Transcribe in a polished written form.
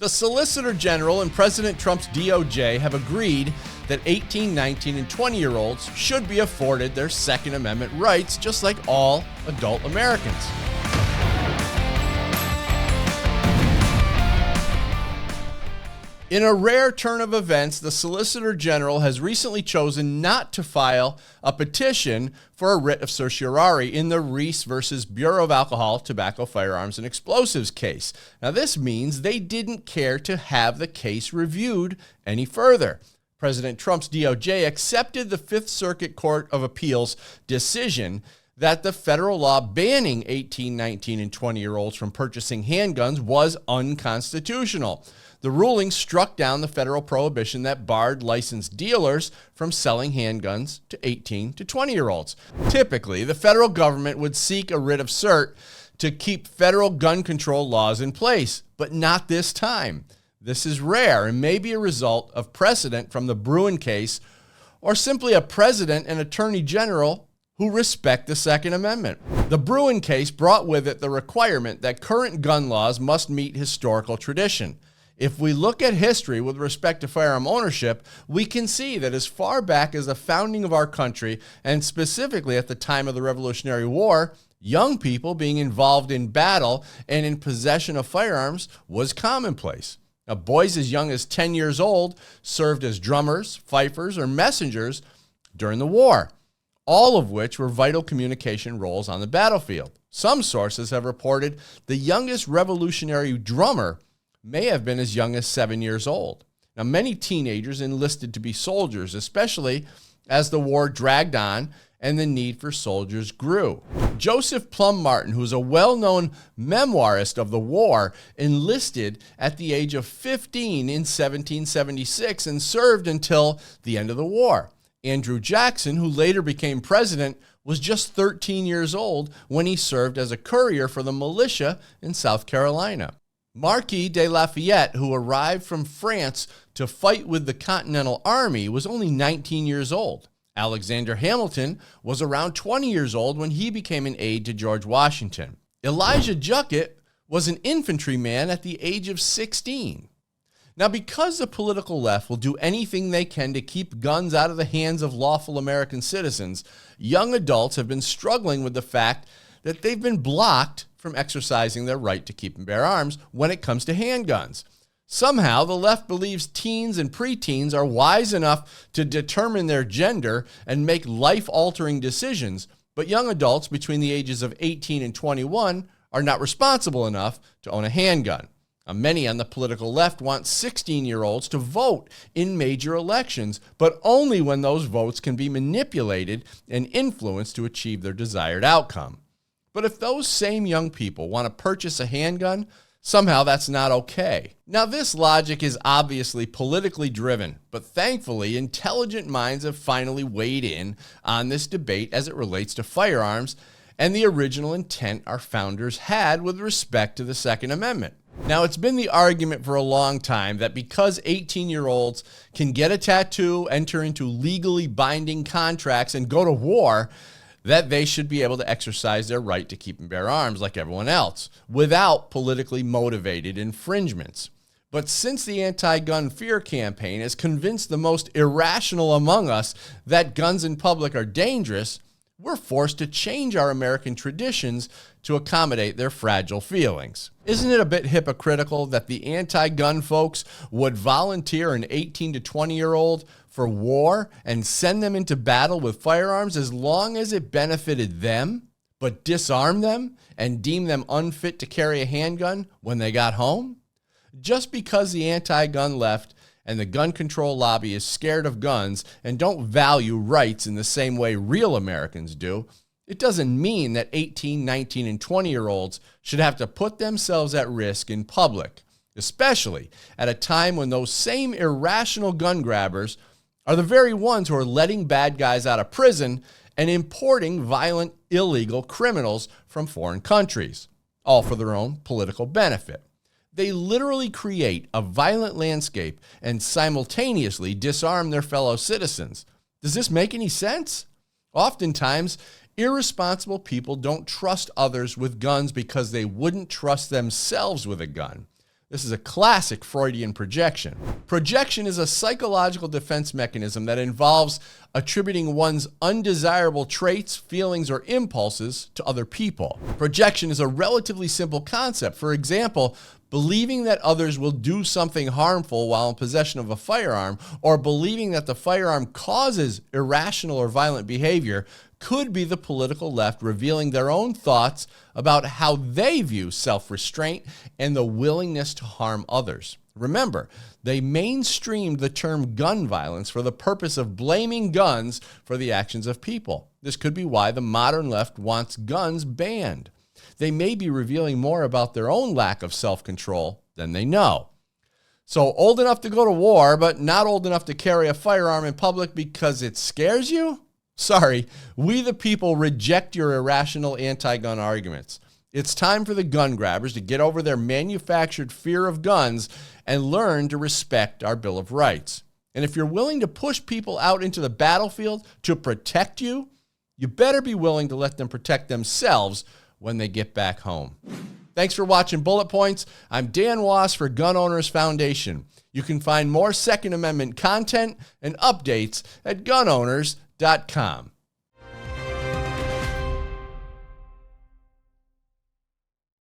The Solicitor General and President Trump's DOJ have agreed that 18, 19, and 20-year-olds should be afforded their Second Amendment rights just like all adult Americans. In a rare turn of events, the Solicitor General has recently chosen not to file a petition for a writ of certiorari in the Reese versus Bureau of Alcohol, Tobacco, Firearms, and Explosives case. Now, this means they didn't care to have the case reviewed any further. President Trump's DOJ accepted the Fifth Circuit Court of Appeals decision that the federal law banning 18, 19, and 20-year-olds from purchasing handguns was unconstitutional. The ruling struck down the federal prohibition that barred licensed dealers from selling handguns to 18 to 20-year-olds. Typically, the federal government would seek a writ of cert to keep federal gun control laws in place, but not this time. This is rare and may be a result of precedent from the Bruen case or simply a president and attorney general who respect the Second Amendment. The Bruen case brought with it the requirement that current gun laws must meet historical tradition. If we look at history with respect to firearm ownership, we can see that as far back as the founding of our country, and specifically at the time of the Revolutionary War, young people being involved in battle and in possession of firearms was commonplace. Now, boys as young as 10 years old served as drummers, fifers, or messengers during the war, all of which were vital communication roles on the battlefield. Some sources have reported the youngest revolutionary drummer may have been as young as 7 years old. Now, many teenagers enlisted to be soldiers, especially as the war dragged on and the need for soldiers grew. Joseph Plum Martin, who is a well-known memoirist of the war, enlisted at the age of 15 in 1776 and served until the end of the war. Andrew Jackson, who later became president, was just 13 years old when he served as a courier for the militia in South Carolina. Marquis de Lafayette, who arrived from France to fight with the Continental Army, was only 19 years old. Alexander Hamilton was around 20 years old when he became an aide to George Washington. Elijah Jucket was an infantryman at the age of 16. Now, because the political left will do anything they can to keep guns out of the hands of lawful American citizens, young adults have been struggling with the fact that they've been blocked from exercising their right to keep and bear arms when it comes to handguns. Somehow, the left believes teens and preteens are wise enough to determine their gender and make life-altering decisions, but young adults between the ages of 18 and 21 are not responsible enough to own a handgun. Many on the political left want 16-year-olds to vote in major elections, but only when those votes can be manipulated and influenced to achieve their desired outcome. But if those same young people want to purchase a handgun, somehow that's not okay. Now, this logic is obviously politically driven, but thankfully, intelligent minds have finally weighed in on this debate as it relates to firearms and the original intent our founders had with respect to the Second Amendment. Now, it's been the argument for a long time that because 18-year-olds can get a tattoo, enter into legally binding contracts, and go to war, that they should be able to exercise their right to keep and bear arms like everyone else, without politically motivated infringements. But since the anti-gun fear campaign has convinced the most irrational among us that guns in public are dangerous, we're forced to change our American traditions to accommodate their fragile feelings. Isn't it a bit hypocritical that the anti-gun folks would volunteer an 18 to 20-year-old for war and send them into battle with firearms as long as it benefited them, but disarm them and deem them unfit to carry a handgun when they got home? Just because the anti-gun left and the gun control lobby is scared of guns and don't value rights in the same way real Americans do, it doesn't mean that 18, 19, and 20-year-olds should have to put themselves at risk in public, especially at a time when those same irrational gun grabbers are the very ones who are letting bad guys out of prison and importing violent, illegal criminals from foreign countries, all for their own political benefit. They literally create a violent landscape and simultaneously disarm their fellow citizens. Does this make any sense? Oftentimes, irresponsible people don't trust others with guns because they wouldn't trust themselves with a gun. This is a classic Freudian projection. Projection is a psychological defense mechanism that involves attributing one's undesirable traits, feelings, or impulses to other people. Projection is a relatively simple concept. For example, believing that others will do something harmful while in possession of a firearm, or believing that the firearm causes irrational or violent behavior, could be the political left revealing their own thoughts about how they view self-restraint and the willingness to harm others. Remember, they mainstreamed the term gun violence for the purpose of blaming guns for the actions of people. This could be why the modern left wants guns banned. They may be revealing more about their own lack of self-control than they know. So, old enough to go to war, but not old enough to carry a firearm in public because it scares you? Sorry, we the people reject your irrational anti-gun arguments. It's time for the gun grabbers to get over their manufactured fear of guns and learn to respect our Bill of Rights. And if you're willing to push people out into the battlefield to protect you, you better be willing to let them protect themselves when they get back home. Thanks for watching Bullet Points. I'm Dan Wass for Gun Owners Foundation. You can find more Second Amendment content and updates at gunowners.com.